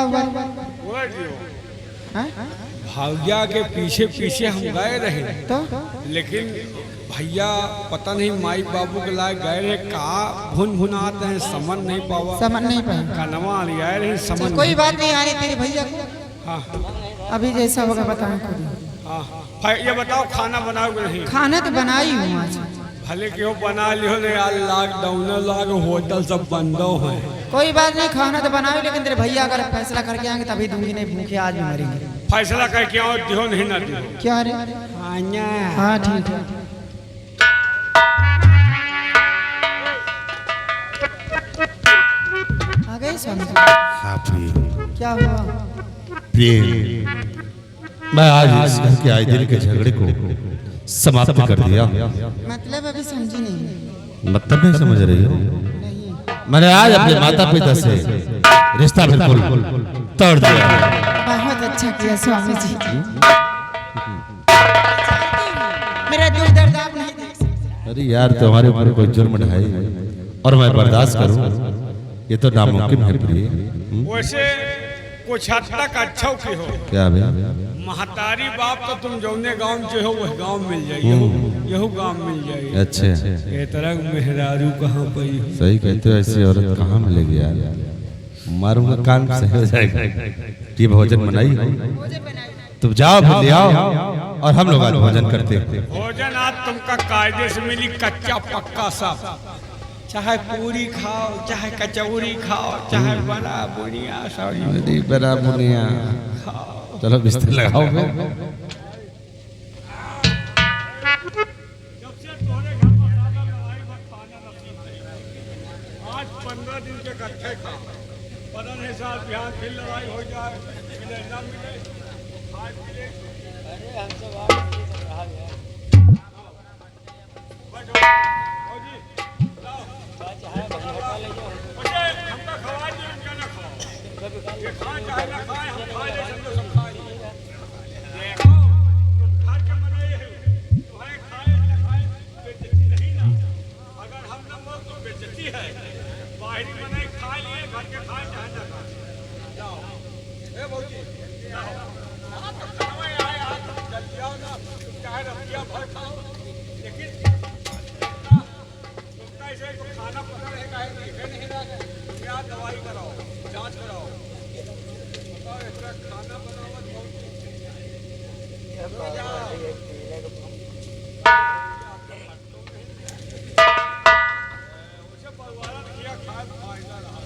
हुआ? भाग्या के पीछे पीछे हम गए रहे तो लेकिन भैया पता नहीं माई बाबू के लायक गए रहे कहा भुन भुनाते हैं समझ नहीं पावा समझ नहीं पाए कनवा लिया रहे समझ कोई बात नहीं आ रही तेरे भैया को। हाँ अभी जैसा होगा बताएं खुद। हाँ ये बताओ खाना बनाओगे नहीं? खाना तो बनाई हूँ आज। भले क्यों बना लियो नहीं यार लॉकडाउन लाग होटल सब बंद है। कोई बात नहीं खाना तो बनाओ लेकिन तेरे भैया अगर फैसला करके आएंगे तभी दूंगी नहीं भूखे आज भी मरेंगे। फैसला करके आओ दिहो नहीं ना दिहो। क्या रे? हाँ ठीक है। आ गए स्वामी जी? हाँ प्रिय। क्या हुआ? प्रिय मैं आज इस घर के आए दिन के झगड़े को समाप्त कर दिया। मतलब अभी समझी नहीं। मतलब नहीं समझ रही हो? नहीं। मैंने आज अपने माता पिता से रिश्ता बिल्कुल तोड़ दिया। बहुत अच्छा किया स्वामी जी। मेरा दिल दर्द आप नहीं देख सकते। अरे यार तुम्हारे ऊपर कोई जुर्म ढाई और मैं बर्दाश्त करूं ये तो नामुमकिन है प्रिय। वैसे कुछ हद तक अच्छा की हो क्या भैया? महतारी बाप तो तुम जौने गांव से हो वह गांव मिल जाए यहू गांव मिल जाए। अच्छा ये तरह मेहरारू कहाँ पर सही कहते हो ऐसी औरत कहाँ मिलेगी यार? मारूंगा कान से हो जाएगा। ये भोजन बनाई तुम जाओ फिर ले आओ और हम लोग आज भोजन करते हैं। भोजन आज तुमका कायदे से मिली कच्चा पक्का सब चाहे पूरी खाओ चाहे कचौरी खाओ चाहे बड़ा बुनिया सॉरी बड़ा बुनिया चलो बिस्तर लगाओ। आज 15 दिन के इकट्ठे खा पता नहीं साहब बिहार फिर लड़ाई हो जाए मिले ना मिले आज मिले। अरे हम सब आ गए हमका खवा दिए उनका ना खाओ ये खाए चाहे ना खाए हम खा ले समझो सब खा देखो तुम घर के बनाए हो तुम्हारे खाए ना खाए बेइज्जती नहीं ना अगर हम ना बोल तो बेइज्जती है बाहरी बनाए खा लिए घर के खाए चाहे ना खाए जाओ ए भौजी जाओ समय आए आज जल्दी आओ ना तुम चाहे रतिया भर खाओ लेकिन तुमका ऐसे तो खाना पता रहेगा नहीं रहेगा या दवाई कराओ जांच कराओ बताओ ऐसा खाना बनाओ उसे परिवार किया खाए फायदा रहा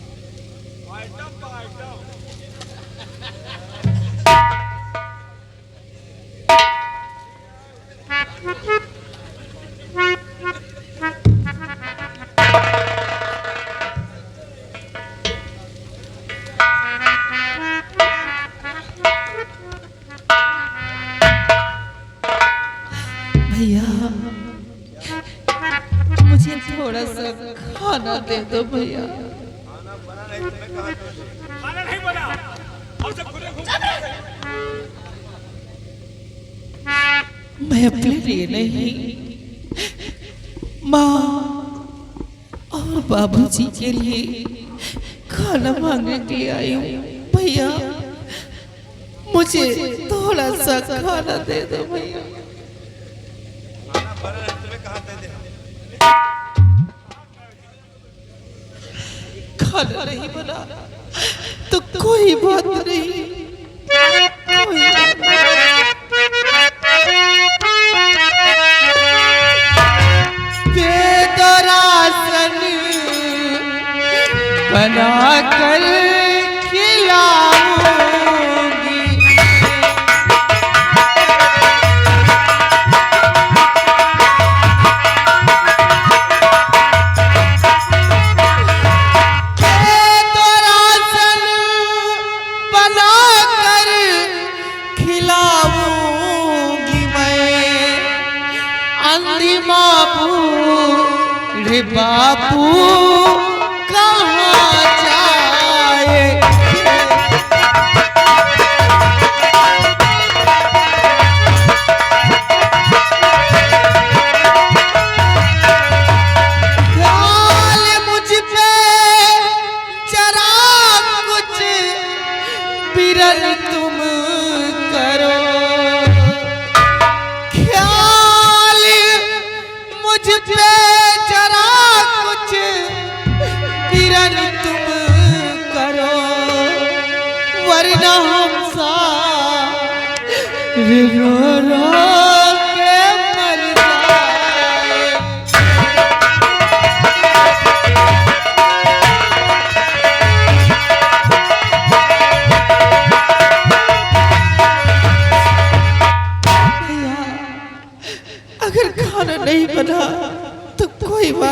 आइटम का आइटम भैया मुझे थोड़ा सा खाना दे दो भैया। खाना नहीं बना और सब खुले घूम मैं अपने लिए नहीं माँ और बाबूजी के लिए खाना मांगने के लिए आई हूँ। भैया मुझे थोड़ा सा खाना दे दो भैया। खाना नहीं बना तो कोई बात नहीं बेदरासन बना कर खिलाऊंगी। बापू कहाँ जाए मुझ पे जरा कुछ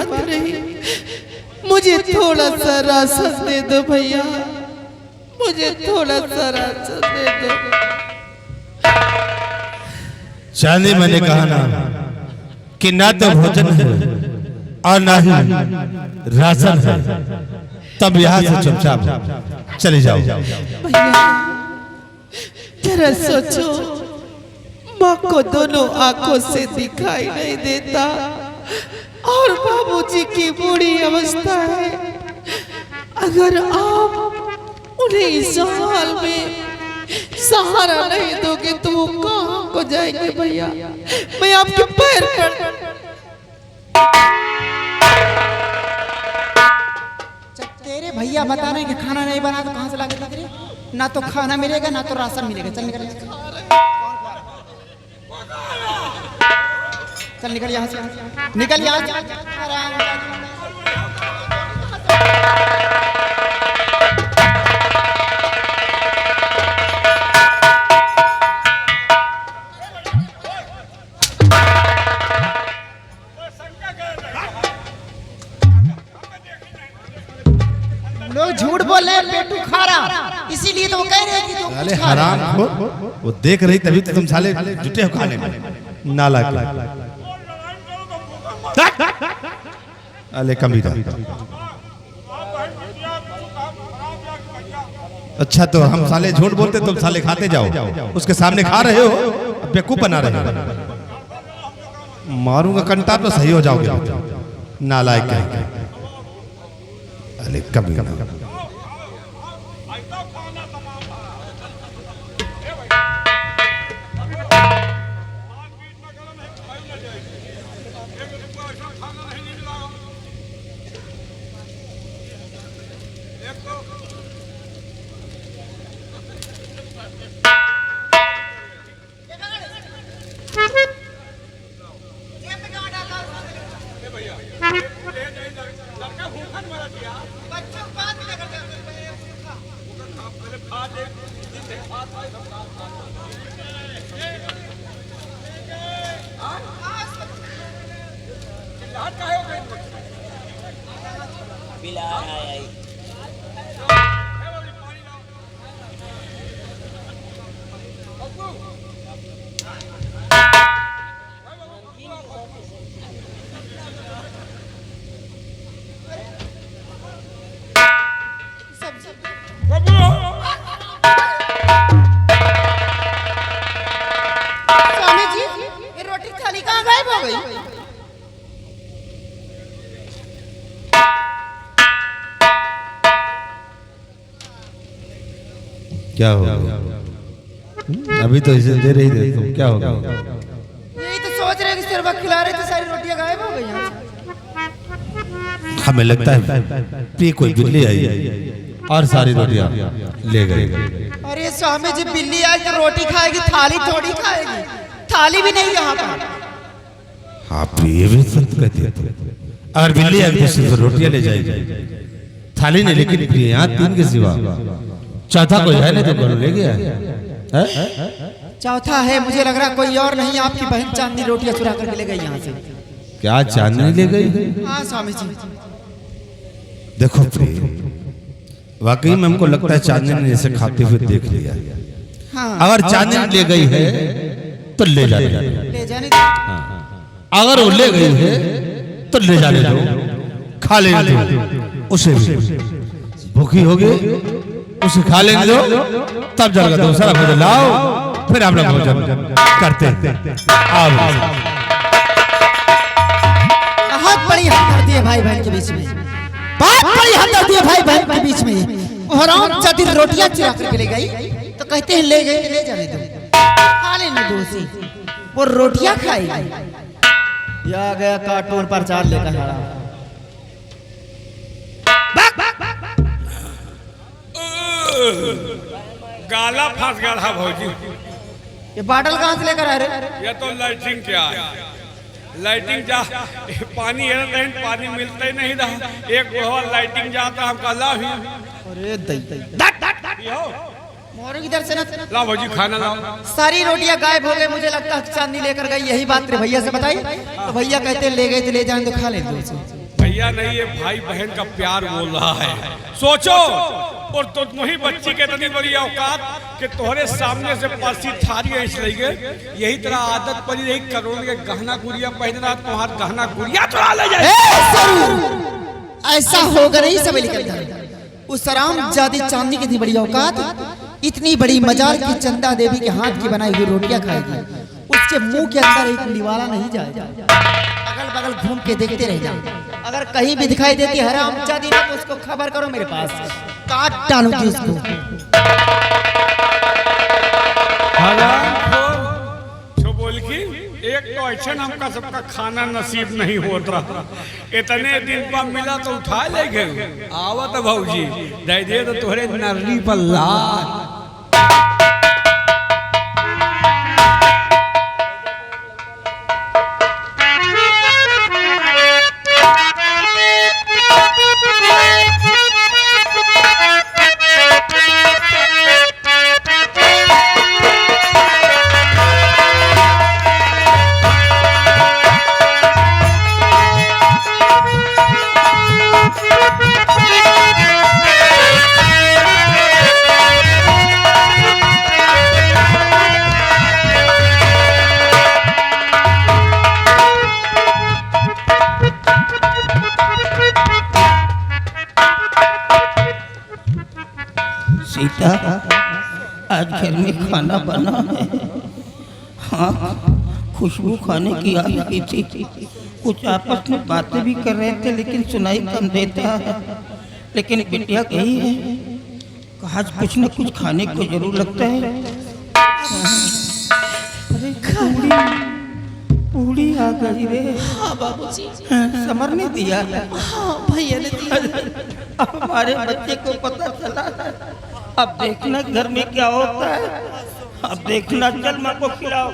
बात नहीं, मुझे थोड़ा सा राशन दे दो भैया, मुझे थोड़ा सा राशन दे दो। चांदी मैंने कहा ना कि ना तो भोजन है और ना ही राशन है, तब यहाँ से चुपचाप चले जाओ। भैया जरा सोचो, माँ को दोनों आंखों से दिखाई नहीं देता और बाबूजी की बुरी अवस्था है। अगर आप उन्हें इस हाल में सहारा नहीं दोगे तो वो कहाँ को जाएंगे भैया। मैं आपके पैर पर तेरे भैया बता रहे हैं कि खाना नहीं बना तो कहाँ से लाके देंगे? ना तो खाना मिलेगा ना तो राशन मिलेगा। चल निकल, चल निकल यहाँ से, निकल यहाँ से। लोग झूठ बोल रहे हैं, पेटू खा रहा, इसीलिए तो वो कह रहे हैं कि साले हराम खो, वो देख रही तभी तो तुम साले जुटे हो खाने में। नालायक, अले कमीना। अच्छा तो हम साले झूठ बोलते, तुम साले खाते जाओ, उसके सामने खा रहे हो, बेवकूफ बना रहे हो। मारूंगा कंटा तो सही हो जाओगे। नालायक है, अले कमीना। स्वामी जी, ये रोटी थाली कहाँ गायब हो गई? क्या हो गया? अभी तो इसे दे रही थे तुम, क्या हो गया? यही तो सोच रहे हैं कि सिर्फ खिला रहे थे, सारी रोटियां गायब हो गई यहाँ से। हमें लगता है ये कोई बिल्ली आई और सारी रोटियां ले गई। अरे स्वामी जी, बिल्ली आई तो रोटी खाएगी, थाली थोड़ी खाएगी। थाली भी नहीं यहाँ पर। आप ये भी सच कहते हैं। अगर बिल्ली आई तो सिर्फ रोटियां ले जाएगी, थाली नहीं। लेकिन यहाँ तीन के सिवा चौथा कोई है नहीं तो कौन ले गया है? चौथा है, मुझे लग रहा कोई और नहीं, आपकी बहन चांदनी रोटियां चुरा करके ले गई यहाँ से। क्या चांदनी ले गई? हाँ स्वामी जी। देखो प्रिय, वाकई में हमको लगता है चांदनी ने इसे खाते हुए देख लिया। हाँ, अगर चांदनी ले गई है तो ले जाने दो। ले जाने दो। अगर वो ले गई है तो ले जाने दो, खा लेने दो उसे भी। भूखी होगी उसे खा लेने दो, तब जाकर दूसरा भोजन लाओ, फिर हम लोग भोजन करते हैं। बहुत बड़ी हमदर्दी है भाई बहन के बीच में, बहुत बड़ी हमदर्दी है भाई बहन के बीच में। हराम जाती रोटियां चुरा करके ले गई तो कहते हैं ले गई, ले जाने दो, खा लेने दो उसे, वो रोटियां खाएगी। या गया कार्टून पर चार लेकर हराम। गाला फंस गया था भौजी। ये बाटल कहाँ से लेकर आ रहे? ये तो लाइटिंग क्या है, लाइटिंग जा पानी है नहीं, पानी मिलता ही नहीं रहा। एक वो लाइटिंग जाता हम कला भी। अरे दई मोरू की दर से ना ला भौजी खाना लाओ। सारी रोटियां गायब हो गई, मुझे लगता है चांदनी लेकर गई। यही बात तेरे भैया से बताई तो भैया कहते ले गए तो ले जाने तो खा लेंगे उसे। भैया नहीं, ये भाई बहन का प्यार बोल रहा है। सोचो, और तो तुम्ही बच्ची के इतनी बड़ी औकात कि तोहरे सामने से पर्सी थारी ऐस रही गए। यही तरह आदत पड़ी रही करोड़ के गहना गुड़िया पहनना, तुम्हारा गहना गुड़िया चुरा ले जाए। ऐसा होगा नहीं सब लिखा। उस आराम जादी चांदी की इतनी बड़ी औकात, इतनी बड़ी मजार की चंदा देवी के हाथ की बनाई हुई रोटियां खाएगी, उसके मुंह के अंदर एक निवाला नहीं जाएगा। अगल बगल घूम के देखते रह जाओ, अगर कहीं भी दिखाई देती हराम जादी ना तो उसको खबर करो मेरे पास, काट डालूंगी उसको। बोल की एक तो ऐसा हमका सबका खाना नसीब नहीं होत रहा, इतने दिन पर मिला तो उठा ले गए। आवत भौजी दे दे तो तोहरे नरली पर लाल। सीता, आज घर में खाना बना है। हाँ, खुशबू खाने की आ रही थी। कुछ आपस में बातें भी कर रहे थे लेकिन सुनाई कम देता है। लेकिन बिटिया गई है, आज कुछ न कुछ खाने को जरूर लगता है। अरे पूड़ी आ गई रे। हाँ बाबूजी। समर ने दिया। हाँ भैया ने दिया। अब हमारे बच्चे को पता चला। अब देखना घर में क्या होता है। अब देखना, चल माँ को खिलाओ।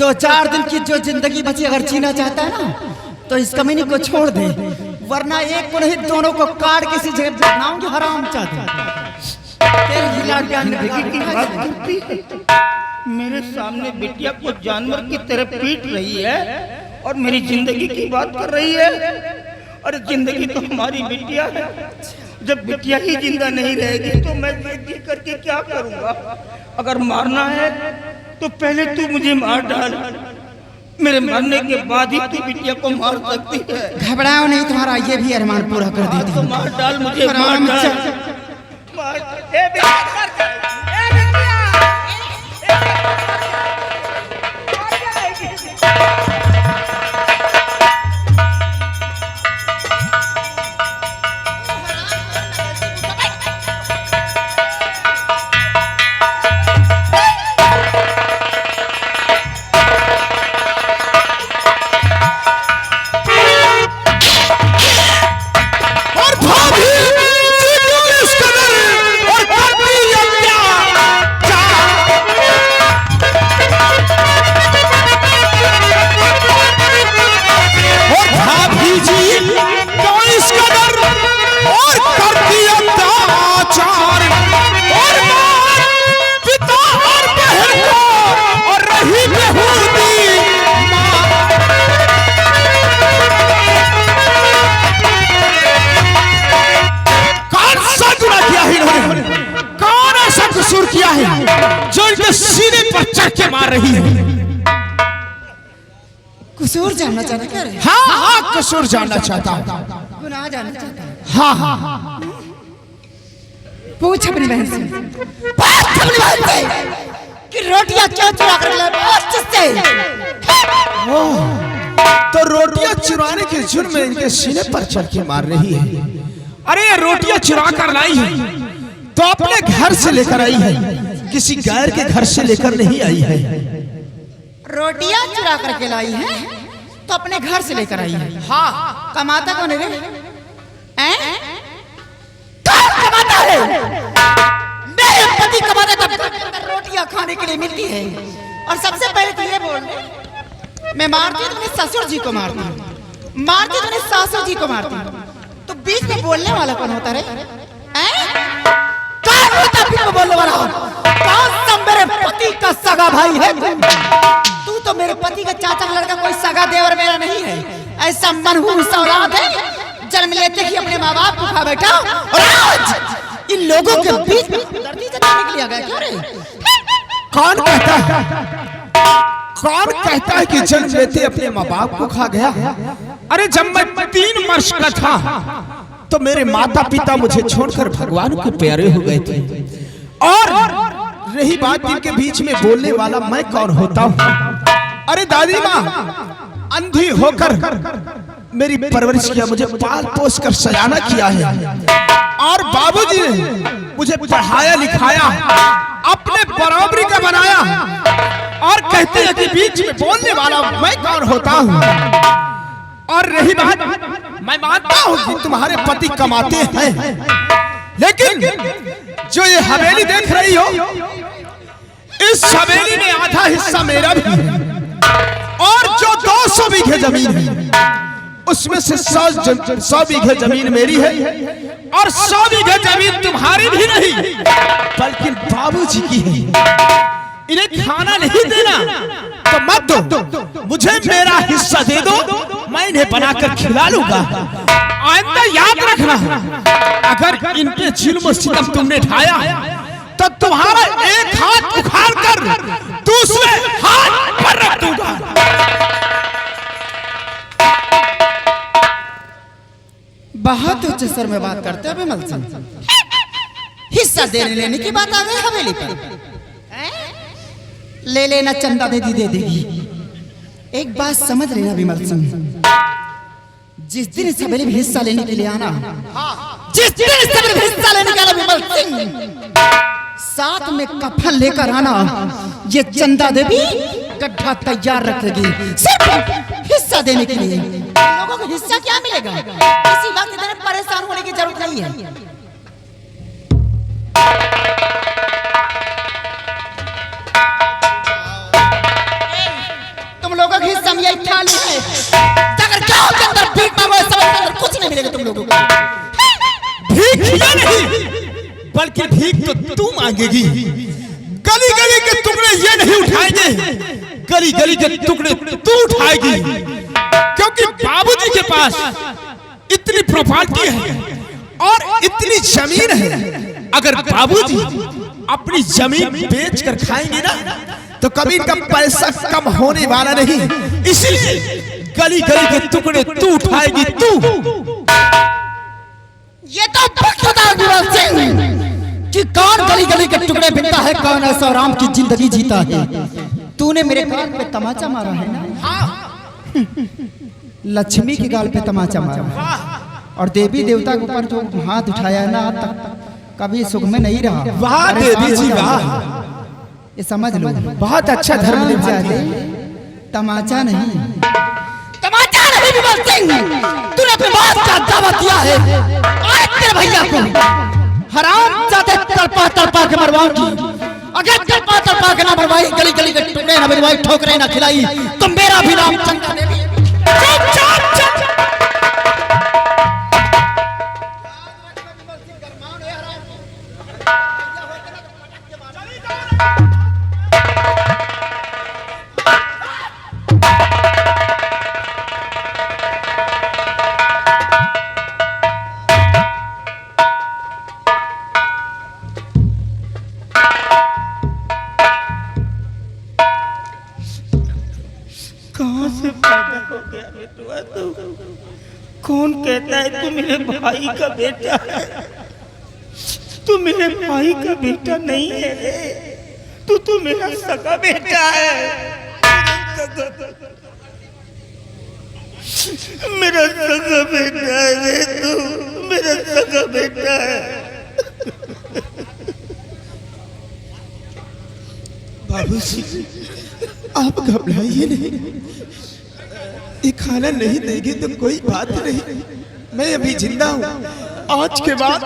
दो चार दिन की जो जिंदगी बची अगर जीना चाहता है ना तो इस कमीनी को छोड़ दे, वरना एक को नहीं दोनों को काट किसी जगह बनाऊंगी हराम मेरे सामने बिटिया को जानवर की तरह पीट रही है और मेरी जिंदगी की बात कर रही है। अरे जिंदगी तो हमारी बिटिया है। जब बिटिया ही जिंदा नहीं रहेगी तो मैं जी करके क्या करूंगा। अगर मारना है तो पहले तू मुझे मार डाल, मेरे मरने के बाद ही तू बिटिया को मार सकती है। घबराओ नहीं, तुम्हारा ये भी अरमान पूरा कर देती हूँ। मार डाल मुझे, मार डाल। जानना चाहता क्या रे? हाँ हाँ कसूर जानना चाहता हूँ। गुनाह जानना चाहता है? हाँ हाँ पूछ अपनी बहन से, पूछ अपनी बहन से कि रोटियां क्यों चुरा कर लाए? पूछ उससे। तो रोटियां चुराने के जुर्म में इनके सीने पर चढ़ के मार रही है। अरे ये रोटियां चुरा कर लाई है तो अपने घर से लेकर आई है, किसी गैर के घर से लेकर नहीं आई है। रोटियां चुरा करके लाई है तो अपने घर से लेकर आई है। हाँ, कमाता कौन है रे? हैं? कौन कमाता है? मेरे पति कमाते तब रोटियां खाने के लिए मिलती है। और सबसे पहले तो ये बोल, मैं मारती हूँ तो अपने ससुर जी को मारती हूँ, मारती हूँ तो अपने सासुर जी को मारती हूँ, तो बीच में बोलने वाला कौन होता रे? कौन होता बीच में बोलने वाला? कौन सा मेरे पति का सगा भाई है? तू तो मेरे पति का चाचा का लड़का, कोई सगा देवर मेरा नहीं है। ऐसा मनहूस औलाद है, जन्म लेते ही अपने माँ बाप को खा बैठा और आज इन लोगों के बीच में धरती से जाने के लिए आ गया। क्यों रे? कौन कहता है, कौन कहता है कि जन्म लेते अपने माँ बाप को खा गया? अरे जब मैं 3 वर्ष का था तो मेरे माता पिता मुझे छोड़कर भगवान के प्यारे हो गए थे। और रही बात इनके बीच में बोलने वाला मैं कौन होता हूँ? अरे दादी माँ अंधी होकर मेरी परवरिश किया, मुझे पाल पोस कर सयाना किया है। और बाबूजी ने मुझे पढ़ाया लिखाया, अपने बराबरी का बनाया। और कहते हैं कि बीच में बोलने वाला मैं कौन होता हूँ? और रही बात, मैं मानता हूँ कि तुम्हारे पति कमाते हैं, लेकिन जो ये हवेली देख रही हो, इस हवेली में आधा हिस्सा मेरा भी है। और जो 200 बीघे जमीन है उसमें से 100 बीघे जमीन मेरी है। और 100 बीघे जमीन तुम्हारी भी नहीं बल्कि बाबूजी की है। इन्हें खाना नहीं देना तो मत दो, मुझे मेरा हिस्सा दे दो, मैं इन्हें बनाकर खिला लूंगा। आइंदा याद रखना, अगर इनके जुल्म सितम तुमने ढाया तो तुम्हारा एक हाथ उखाड़ कर दूसरे हाथ पर रख दूंगा। बहुत उच्च स्वर में बात करते हैं विमल सिंह। हिस्सा देने लेने की बात आ गई हवेली पर। ले लेना, चंदा दे देगी। एक बात समझ लेना विमल सिंह, जिस दिन इस हवेली में हिस्सा लेने के लिए आना, जिस दिन इस हवेली में हिस्सा लेने के लिए विमल सिंह, साथ में कफन लेकर आना। ये चंदा देवी गड्ढा तैयार रखेगी सिर्फ हिस्सा देने के लिए। लोगों को हिस्सा क्या मिलेगा? इसी वक्त इतने परेशान होने की जरूरत नहीं है। तुम लोगों की हिस्सा यही थाली है, अगर गांव के अंदर भीख मांगो, इस समय के अंदर कुछ नहीं मिलेगा तुम लोगों को। भीख ये नहीं बल्कि भीख तो तू मांगेगी। गली गली के टुकड़े ये नहीं उठाएंगे, गली गली के टुकड़े तू उठाएगी। क्योंकि बाबूजी के पास इतनी प्रॉपर्टी है और इतनी जमीन है, अगर बाबूजी अपनी जमीन बेचकर खाएंगे ना तो कभी इनका पैसा कम होने वाला नहीं। इसलिए गली गली के टुकड़े तू उठाएगी, तू। ये तो पता विमल सिंह कि कौन गली गली के टुकड़े बिकता है, कौन ऐसा आराम की जिंदगी जीता है। तूने मेरे कान पे तमाचा मारा है ना, लक्ष्मी के गाल पे तमाचा मारा, और देवी देवता के ऊपर जो हाथ उठाया ना, तक कभी सुख में नहीं रहा। वाह देवी जी वाह, ये समझ लो, बहुत अच्छा धर्म निभाते, तमाचा नहीं, तमाचा नहीं विमल सिंह। तूने अपनी बात का दावा दिया है, आज तेरे भैया को हराम जाते तड़पा तड़पा के मरवाऊंगी। अगर तड़पा तड़पा के ना मरवाई, गली गली के टुकड़े ना मरवाई, ठोकरे ना खिलाई, तो मेरा भी नाम चंदा देवी। कहाँ से पैदा हो गया? बेटवा तू कौन कहता है तू मेरे भाई का बेटा है? तू मेरे भाई का बेटा नहीं है रे, तू मेरा सगा बेटा है। मेरा सगा बेटा है रे, तू मेरा सगा बेटा है। बाबूजी, आप घबराइए नहीं, ये खाना नहीं देगी तो कोई बात नहीं, मैं अभी जिंदा हूँ। आज के बाद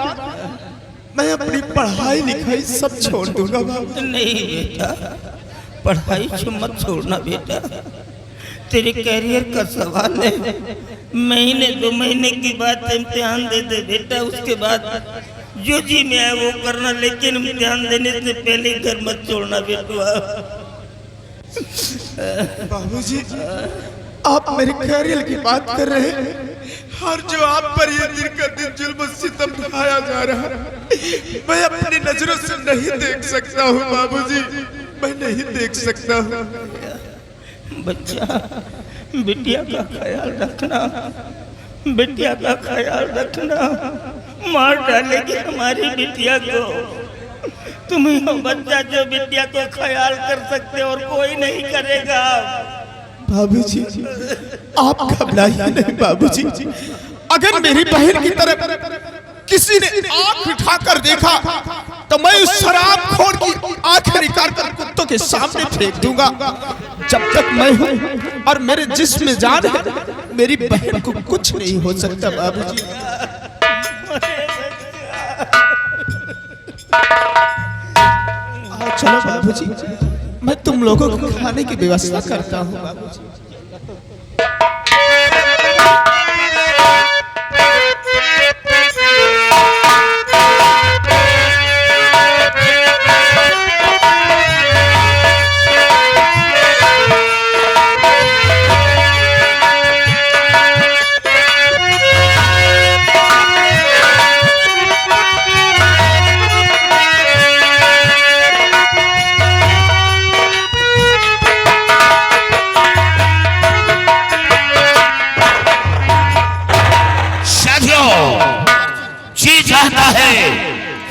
मैं अपनी पढ़ाई लिखाई सब छोड़ दूंगा बाबू। नहीं बेटा, पढ़ाई से मत छोड़ना बेटा, तेरे कैरियर का सवाल है। महीने 2 महीने की बात इम्तिहान दे दे बेटा, उसके बाद जो जी में है वो करना, लेकिन इम्तिहान देने से पहले घर मत छोड़ना बेटा। बाबूजी, आप मेरे कैरियर की बात कर रहे हैं और जो आप पर ये दिन का दिन जुल्म सितम ढाया जा रहा है, मैं अपनी नजरों से नहीं देख सकता हूँ बाबूजी, मैं नहीं देख सकता हूँ। बच्चा, बिटिया का ख्याल रखना, बिटिया का ख्याल रखना। मार डालेगी हमारी बिटिया को। तुम ही हो बच्चा जो बिटिया को ख्याल कर सकते और कोई नहीं करेगा। बाबूजी, आप घबराइए नहीं बाबूजी। अगर मेरी बहन की तरफ किसी ने आंख उठाकर देखा तो मैं उस शराबखोर की आंखें निकाल कर कुत्तों के सामने फेंक दूंगा। जब तक मैं हूं और मेरे जिस्म में जान है, मेरी बहन को कुछ नहीं हो सकता बाबूजी। चलो बाबूजी, मैं तुम लोगों को खाने की व्यवस्था करता हूँ बाबूजी।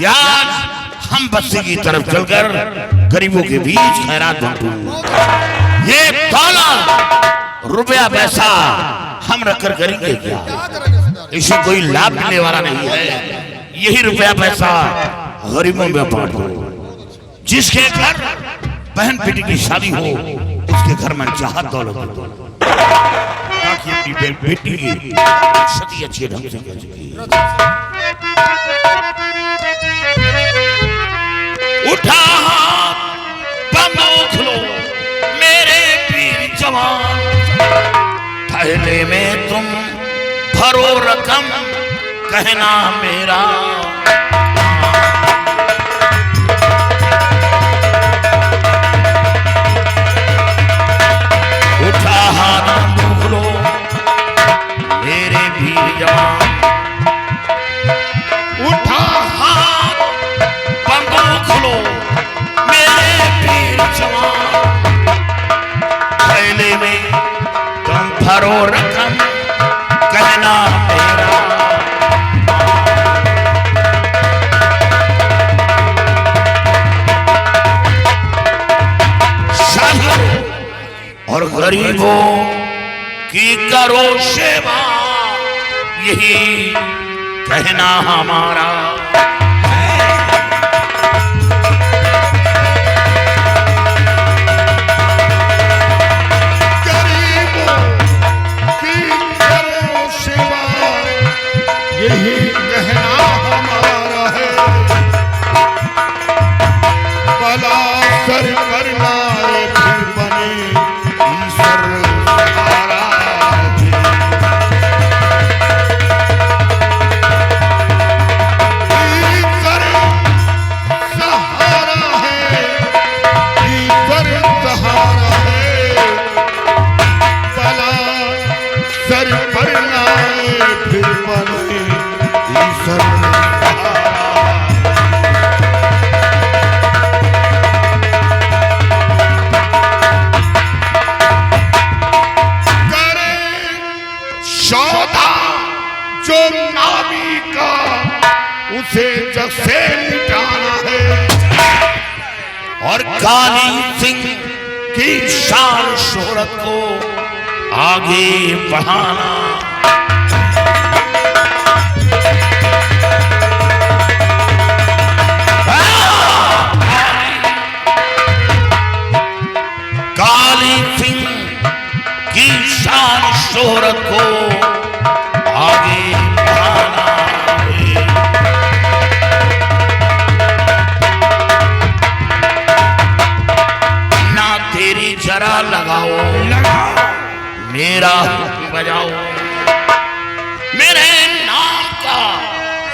यार हम बस्ती की तरफ चलकर गरीबों के बीच खैरात बांटूं। ये डॉलर रुपया पैसा हम रखकर करेंगे क्या? इसे कोई लाभ मिलने वाला नहीं है। यही रुपया पैसा गरीबों में बांट दो। जिसके घर बहन बेटी की शादी हो उसके घर में चाहत दौलत दो, ताकि अपनी बेटी की शादी अच्छे ढंग से कर सके। उठा बंदूक लो मेरे वीर जवान, थैले में तुम भरो रकम कहना मेरा। उठा बंदूक लो मेरे वीर जवान, उठा बंदूक लो मेरे वीर जवान, थैले में तुम भरो रकम कहना मेरा। और गरीबों की करो सेवा, यही कहना हमारा। गरीबों की करो सेवा, यही कहना हमारा है। भला सर पर लाए फिर बने ईश्वर सहारा है। ईश्वर सहारा है, ईश्वर सहारा है। भला सर पर लाए फिर बने ईश्वर सहारा। सौदा जो नामी का उसे जग से मिटाना है और काली सिंह की शान शोहरत को आगे बढ़ाना। काली सिंह की शान शोहरत को आगे बढ़ाना है। ना तेरी जरा लगाओ मेरा हुक्म बजाओ, मेरे नाम का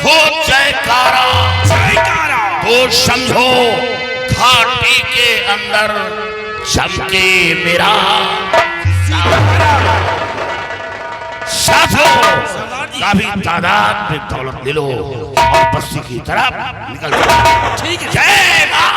हो जयकारा तो समझो घाटी के अंदर चमके मेरा साथियों। काफी तादाद में दौलत ले लो और बस्ती की तरफ निकल जाओ। ठीक है, जय मां।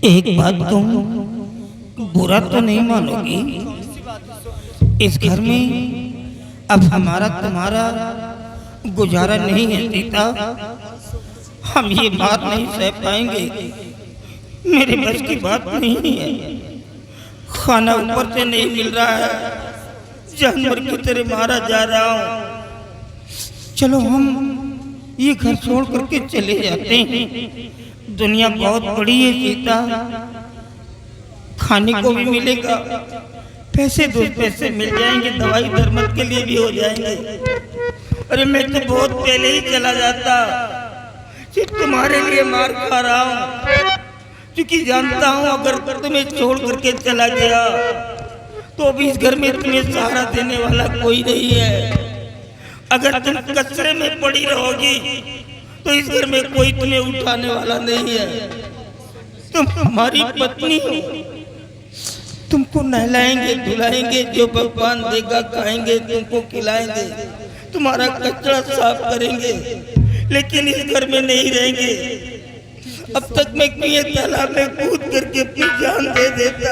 एक बात तुम बुरा तो नहीं मानोगी, इस घर में अब हमारा तुम्हारा गुजारा नहीं है सीता। हम ये बात नहीं सह पाएंगे, मेरे बस की बात नहीं है। खाना ऊपर से नहीं मिल रहा है, जानवर की तरह मारा जा रहा हूँ। चलो हम ये घर छोड़ करके चले जाते हैं। दुनिया बहुत बड़ी है सीता, खाने को भी मिलेगा, पैसे 2 पैसे मिल जाएंगे, दवाई दरमद के लिए भी हो जाएंगे। अरे मैं तो बहुत पहले ही चला जाता, सिर्फ तुम्हारे लिए मार खा रहा हूँ, क्योंकि जानता हूँ अगर तुम्हें छोड़ करके चला गया तो अभी इस घर में तुम्हें सहारा देने वाला कोई नहीं है। अगर तुम कचरे में पड़ी रहोगी तो इस घर में कोई तुम्हें उठाने वाला नहीं है। तुम हमारी पत्नी हो, तुमको नहलाएंगे धुलाएंगे, जो भगवान देगा खाएंगे, तुमको खिलाएंगे, तुम्हारा कचरा साफ करेंगे, लेकिन इस घर में नहीं रहेंगे। अब तक मैं कुएं तालाब में कूद करके अपनी जान दे देता,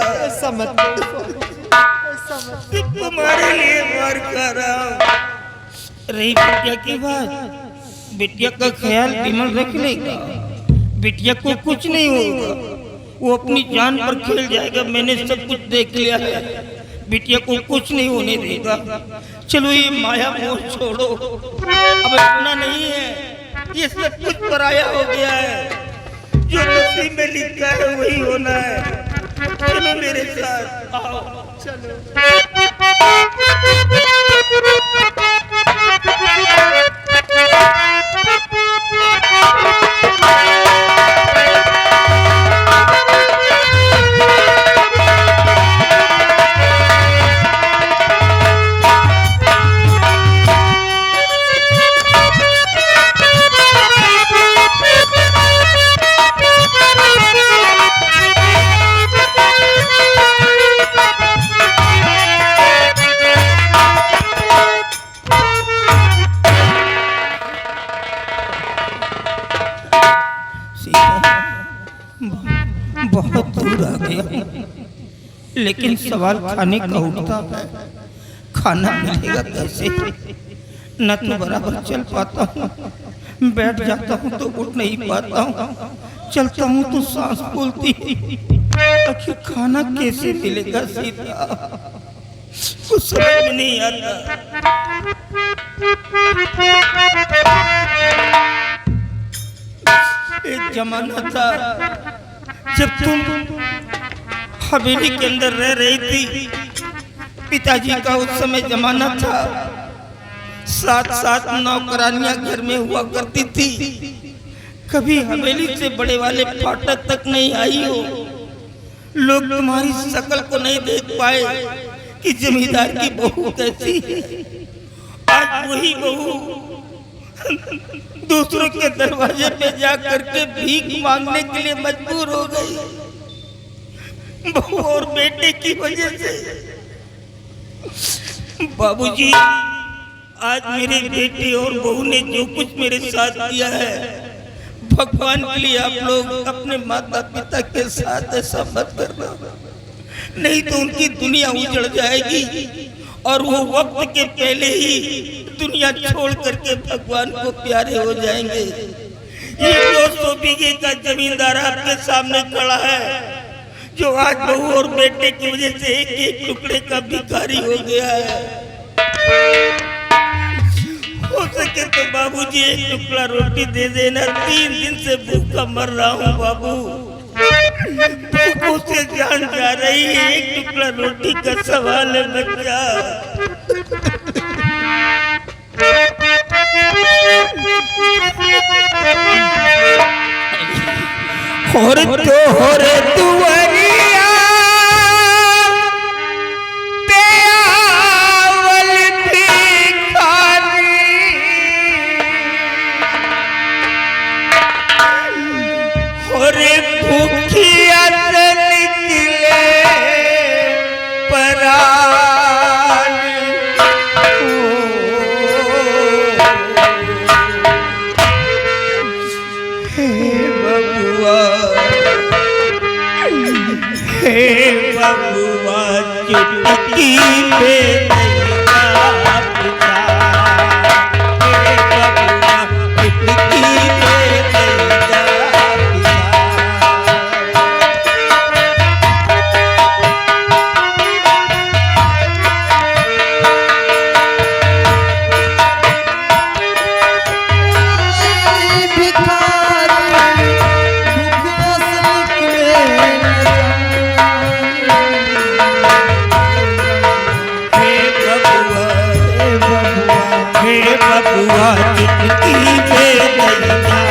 सिर्फ तुम्हारे लिए मार खा रहा हूं। रही बिटिया की बात, बिटिया का ख्याल विमल रख लेगा, बिटिया को कुछ नहीं होगा, वो अपनी जान पर खेल जाएगा। मैंने सब कुछ देख लिया है, बिटिया को कुछ नहीं होने देगा। चलो ये माया मोह छोड़ो, अब इतना नहीं है, ये सब कुछ पराया हो गया है, जो नसीब में लिखा है वही होना है। चलो मेरे साथ आओ, चलो। बहुत दूर आ गया, लेकिन सवाल खाने का उठता है, खाना मिलेगा कैसे? न तो बराबर चल पाता हूँ, बैठ जाता हूँ तो उठ नहीं पाता हूँ, चलता हूँ तो सांस फूलती, आखिर खाना कैसे मिलेगा सीता? कुछ समझ में नहीं आता। एक जमाना था जब तुम हवेली के अंदर रह रही थी, पिताजी का उस समय जमाना था, 7-7 नौकरानियां घर में हुआ करती थी, कभी हवेली से बड़े वाले फाटक तक नहीं आई हो, लोग तुम्हारी शक्ल को नहीं देख पाए कि जमींदार की बहू कैसी है। आज वही बहू दूसरों के दरवाजे पे जा करके भीख मांगने के लिए मजबूर हो गई, बहू और बेटे की वजह से। बाबूजी, आज मेरे बेटे और बहू ने जो कुछ मेरे साथ किया है, भगवान के लिए आप लोग अपने माता पिता के साथ ऐसा मत करना, नहीं तो उनकी दुनिया उजड़ जाएगी और वो वक्त के पहले ही दुनिया छोड़ करके भगवान को प्यारे हो जाएंगे। ये 200 बीघे का जमींदार आपके सामने खड़ा है, जो आज बहू और बेटे की वजह से एक एक टुकड़े का भिखारी हो गया है। हो सके तो बाबूजी एक टुकड़ा रोटी दे देना, 3 दिन से भूखा मर रहा हूँ बाबू, भूखों से जान जा रही है, एक टुकड़ा रोटी का सवाल है बच्चा। और तो हो रे दुआरिया तेवल भिखारी, और भूखिया से निकले परान, हे बबुआ चुटकी पे नैया पिता, हे बबुआ चुटकी पे नैया पिता।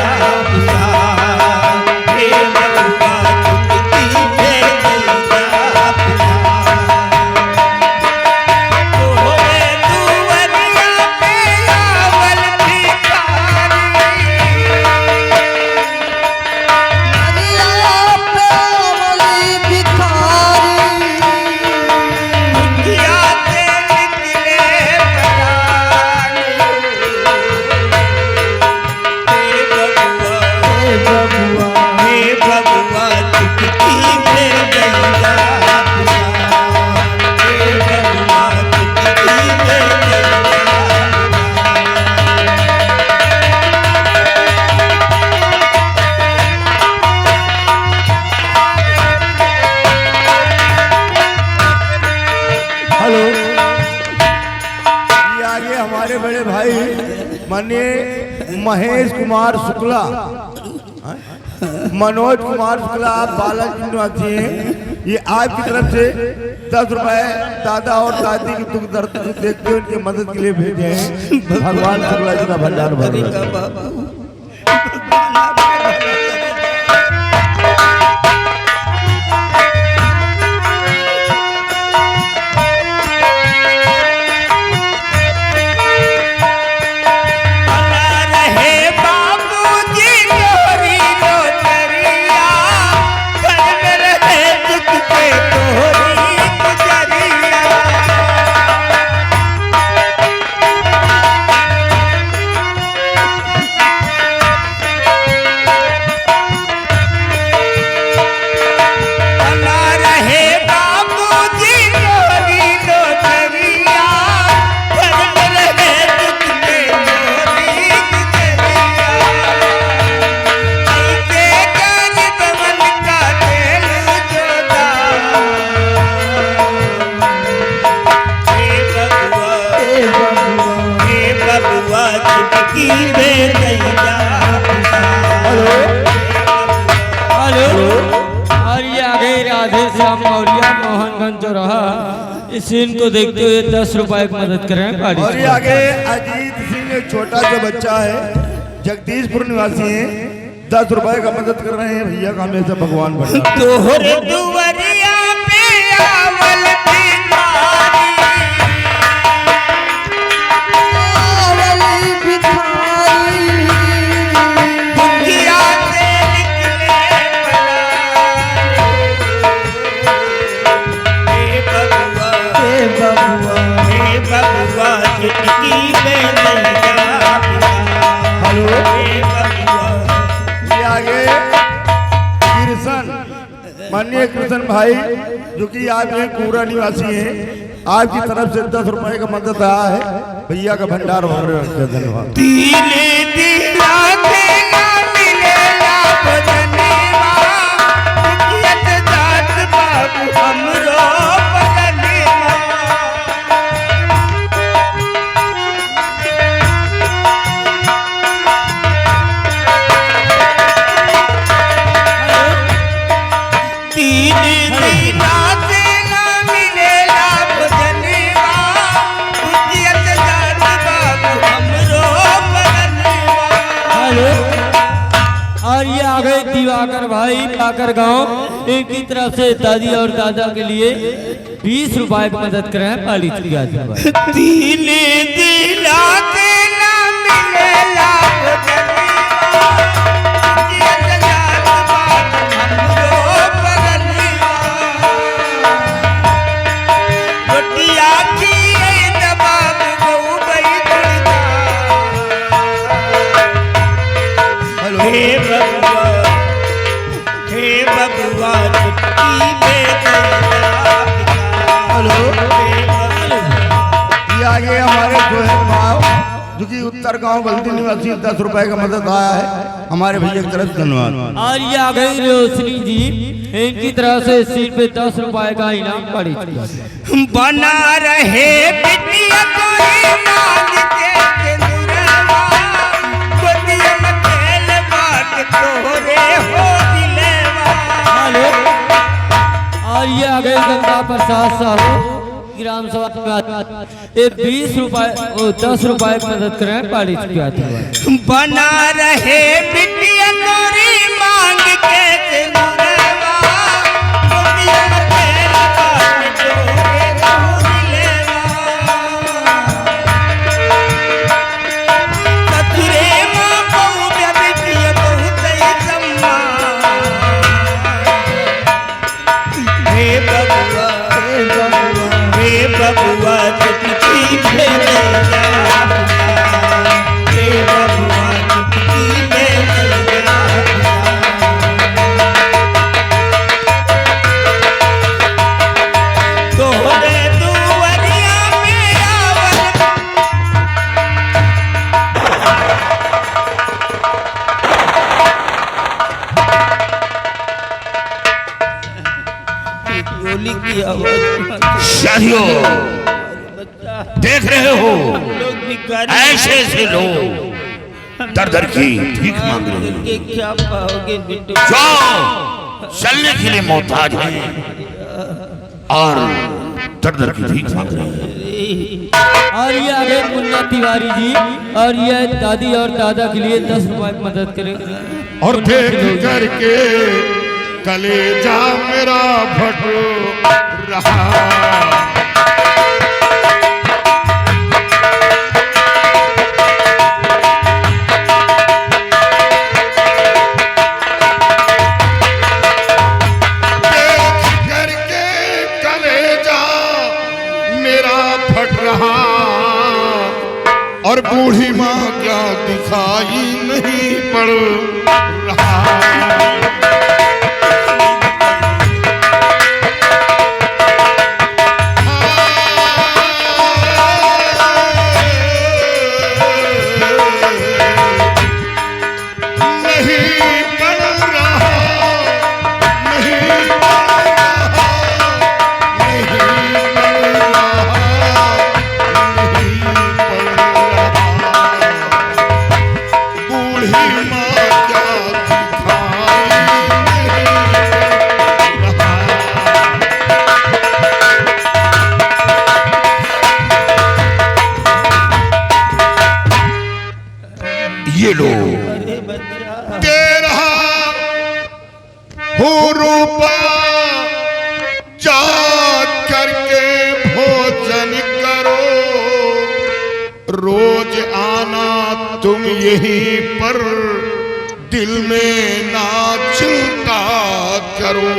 माननीय महेश कुमार शुक्ला, मनोज कुमार शुक्ला, आप बालाजी निवासी हैं। ये आपकी तरफ से 10 रुपए दादा और दादी की दुख दर्द देखते हुए उनकी मदद के लिए भेजे हैं। भगवान शुक्ला जी का भंडार भरे। इस सीन को देखते हुए 10 रुपए की मदद करें। और ये आगे अजीत सिंह, एक छोटा सा बच्चा है, जगदीशपुर निवासी है, 10 रुपए का मदद कर रहे हैं भैया का, हमेशा भगवान बना। तोहरे दुवरिया पे आवल माननीय कृष्ण भाई जो कि आप एक पूरा निवासी हैं, आपकी तरफ से 10 रुपए का मदद आया है भैया का भंडार भर रहे। धन्यवाद। और ये आ गए दिवाकर भाई पाकर गांव, इनकी तरफ से दादी और दादा के लिए 20 रुपए की मदद करें पाली आगे हमारे सोहेल भाव जो कि उत्तर गांव बल्दी निवासी 10 रुपए का मदद आया है हमारे भैया की तरफ। धन्यवाद। और ये आ गई रोशनी जी, इनकी तरफ से सीट पे 10 रुपए का इनाम पड़ी। बना रहे बिटिया कोई मांग के सिंदूरवा, गोदिया में खेल बात तोरे हो दिलवा। और ये आ गए गंगा प्रसाद साहब ग्राम सभा में 20 रुपए 10 रुपए की मदद करें पाली। बना रहे बिटिया तोरी मांग के सिंदूरवा, गोदिया में खेल बात तोरे हो दिलवा। ससुरे मां बहु बिटिया बहुत ही सम्मान। हे बबुआ हे बबुआ चुटकी में जा, हे बबुआ चुटकी में जा। तोहरे दुवरिया पे आवल गोली की आवाज। शादियों देख रहे हो ऐसे ऐसे लोग दर दर की भीख मांग रहे हैं, क्या पाओगे बिट्टू? जो चलने के लिए मोहताज हैं और दर दर की भीख मांग रहे हैं। और ये आ गए मुन्ना तिवारी जी, और ये दादी और दादा के लिए 10 रुपए की मदद करें। और देख करके कलेजा मेरा फट रहा, और बूढ़ी माँ क्या दिखाई नहीं पड़ रहा। बूढ़ी माँ क्या तुम यहीं पर दिल में ना चिंता करो।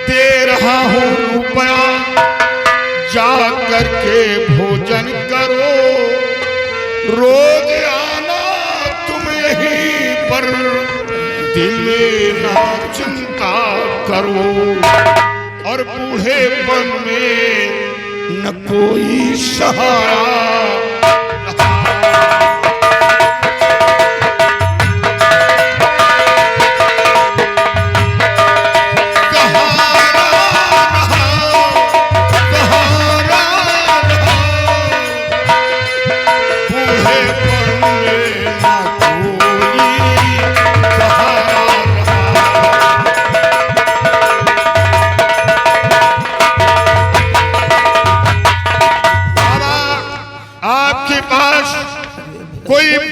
दे रहा हूं रुपया जा करके भोजन करो। रोज आना तुम यहीं पर दिल में ना चिंता करो। और बूढ़ेपन में न कोई सहारा।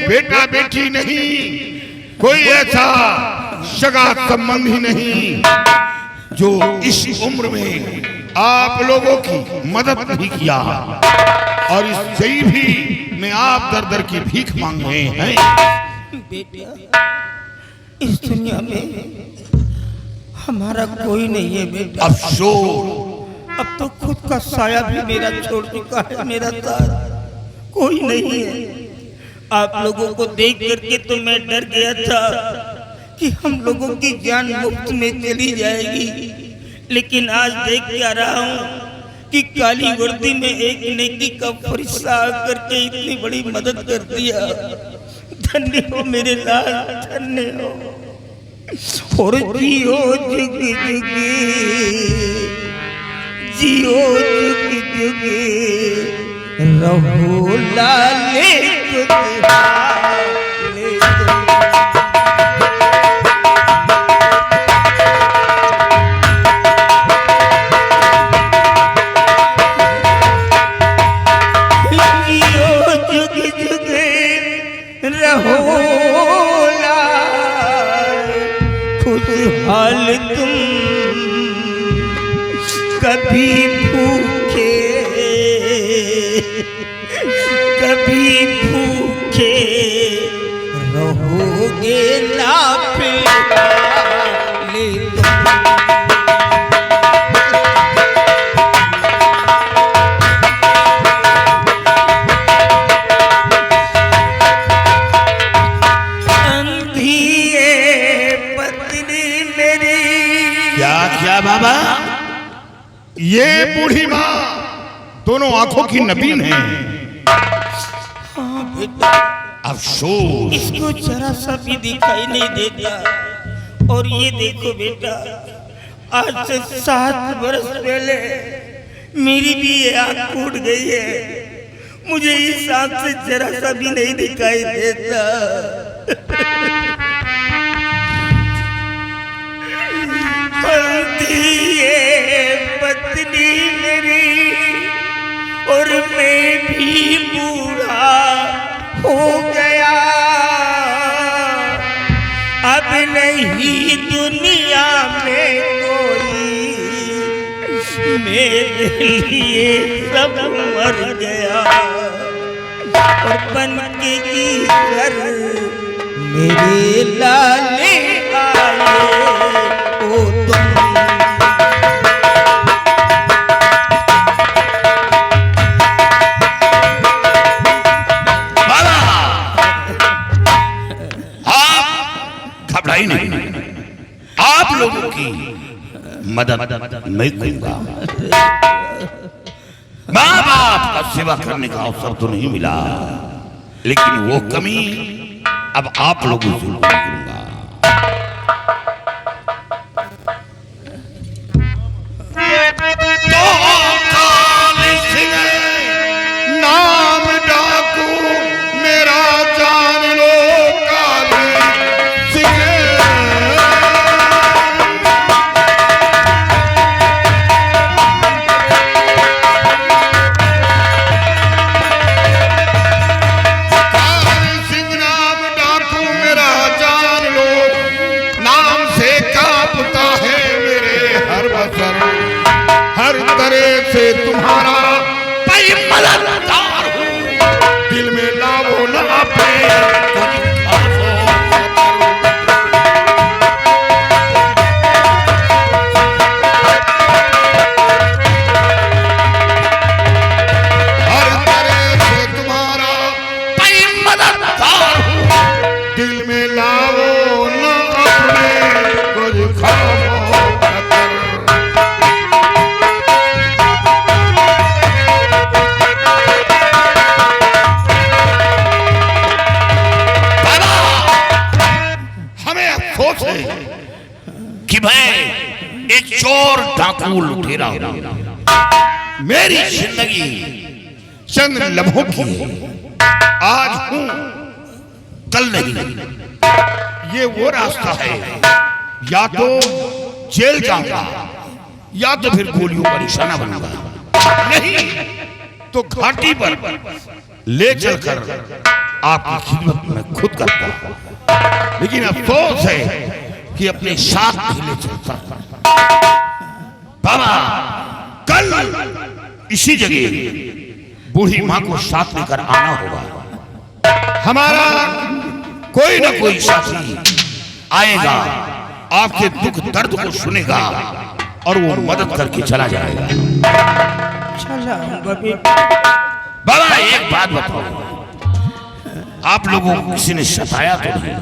बेटा बेटी नहीं, कोई ऐसा सगा संबंध ही नहीं जो इस उम्र में आप लोगों की मदद नहीं किया। और इससे भी मैं आप दर दर की भीख मांग रहे हैं। बेटा, इस दुनिया में हमारा कोई नहीं है बेटा। अफसोस, अब तो खुद का साया भी मेरा छोड़ चुका है। मेरा साथ कोई नहीं है। आप लोगों को देख करके तो मैं डर गया था कि हम लोगों की जान मुफ्त में चली जाएगी, लेकिन आज देख क्या रहा हूँ कि काली वर्दी में एक नेकी का फरिश्ता करके इतनी बड़ी मदद कर दिया। धन्य हो मेरे लाल, धन्य हो। और जियो जुग जुग, जियो जुग जुग, रहो लाले खुशहाल तुम कभी भूखे कभी भूखे रहोगे ना ले क्या बाबा, ये बूढ़ी माँ दोनों आंखों की नबीन है। हाँ बेटा, अफसोस इसको जरा सा भी दिखाई नहीं देता। और ये देखो बेटा, आज से 7 बरस पहले मेरी भी ये आँख टूट गई है। मुझे इस आँख से जरा सा भी नहीं दिखाई देता। पत्नी मेरी और मैं भी बूढ़ा हो गया। अब नहीं दुनिया में कोई, मेरे लिए सब मर गया। और बन के घर मेरे लाले आए ओ तुम। घबराई नहीं, आप लोगों की मदद मैं करूंगा। माँ बाप का सेवा करने का अवसर तो नहीं मिला, लेकिन वो कमी अब आप लोगों से पूरी करूंगा। तो काली सिंह नाम डाकू मेरा जान लो। जान अफसोस है कि मैं एक चोर डाकू लुटेरा हूं। मेरी जिंदगी चंद लम्हों की है, आज हूं कल नहीं। ये वो रास्ता है, या तो जेल जाऊंगा या तो फिर गोलियों का निशाना बनूंगा, नहीं तो घाटी पर ले चलकर आपकी खिदमत में खुद करता। लेकिन अफसोस है कि अपने साथ नहीं ले चलता। बाबा कल इसी जगह बूढ़ी मां को साथ लेकर आना होगा। हमारा कोई ना कोई साथी आएगा, आपके दुख दर्द को सुनेगा और वो मदद करके चला जाएगा। बाबा एक बात बताओ, आप लोगों को किसी ने सताया तो नहीं?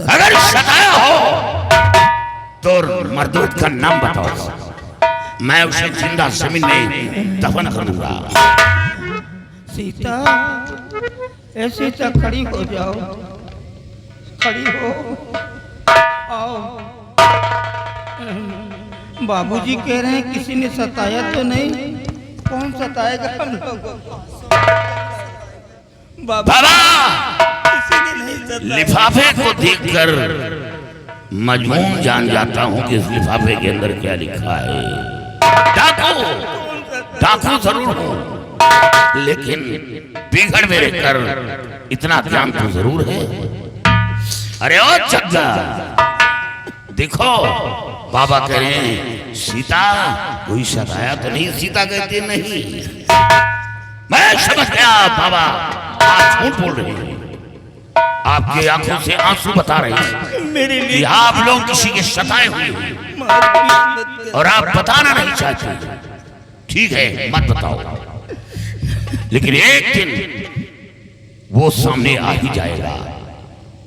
अगर सताया हो तो मर्दूद का नाम बताओ, मैं उसे जिंदा जमीन में दफन कर दूंगा। सीता, ऐसे तो खड़ी हो जाओ, खड़ी हो, आओ। बाबूजी कह रहे हैं किसी ने सताया तो नहीं? कौन सताएगा हम लोगों को? बाबा लिफाफे को देखकर मजमून जान जाता हूं कि इस लिफाफे के अंदर क्या लिखा है। डाकू जरूर हूं, लेकिन बिगड़ में रहकर इतना ध्यान तो जरूर है। अरे ओ चक्का, देखो बाबा कह रहे हैं सीता कोई सताया तो नहीं? सीता कहती नहीं। मैं समझ गया बाबा, आप झूठ बोल रहे हैं। आपकी आंखों से आंसू बता रहे हैं कि आप लोग किसी के सताए हुए हैं और आप बताना नहीं चाहते। ठीक है, मत बताओ, लेकिन एक दिन वो सामने आ ही जाएगा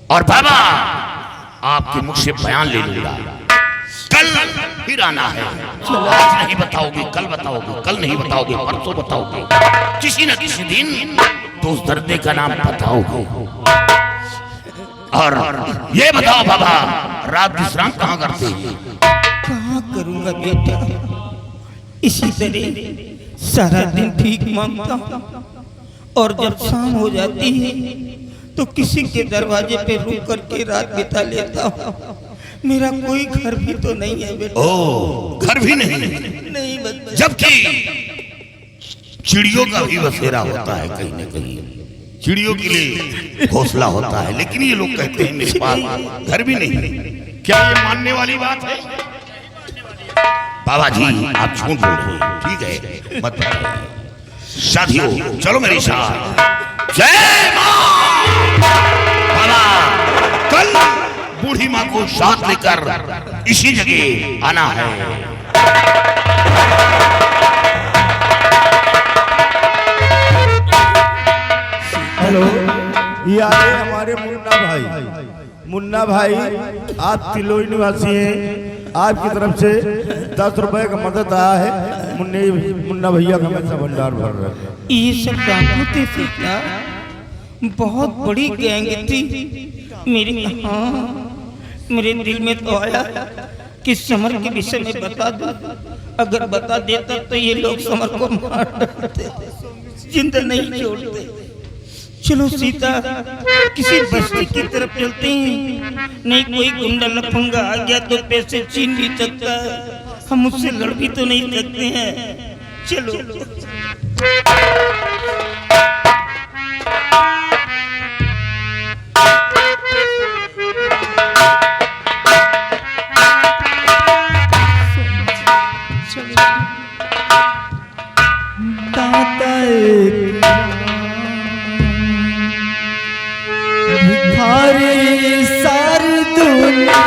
और बाबा आपके मुख से बयान ले लूंगा। कल फिर आना है। आज नहीं बताओगे, कल बताओगे, कल नहीं बताओगे, परसों बताओगे, किसी न किसी दिन तो उस दर्दे का नाम बताओगे। और ये बताओ बाबा, रात विश्राम कहाँ करते हैं? कहाँ करूँगा बेटा, इसी तरह सारा दिन ठीक मांगता हूँ और जब शाम हो जाती है तो किसी के दरवाजे पे रुक करके रात बिता लेता हूँ। मेरा कोई घर भी तो नहीं है बेटा। ओ, घर भी नहीं? नहीं बच्चा। जबकि चिड़ियों का भी बसेरा होता है कहीं न कहीं, चिड़ियों के लिए घोंसला होता है, लेकिन ये लोग कहते हैं मेरे पास घर भी नहीं। क्या ये मानने वाली बात है? बाबा जी आप झूठ बोल रहे हैं, ठीक है मत बताइए। साथियों चलो मेरे साथ। जय मां। बाबा कल बूढ़ी मां को साथ लेकर इसी जगह आना है। हेलो, ये आए हमारे मुन्ना भाई। मुन्ना भाई आप तिलोई निवासी हैं, आपकी तरफ से 10 रुपए का मदद आया है। मुन्ना भैया का हमेशा भंडार भर रहे हैं। ये सब डाकू थे सीता, बहुत बड़ी गैंग थी। मेरे दिल में तो आया कि समर के विषय में बता दो। अगर बता देता तो ये लोग समर को मार डालते, जिंदा नहीं छोड़ते। चलो सीता, किसी बस्ती की तरफ चलते हैं। नहीं कोई गुंडा लफंगा आ गया तो पैसे छीन भी सकता है, हम उससे लड़ भी तो नहीं सकते हैं। चलो भिखारी सारी दुनिया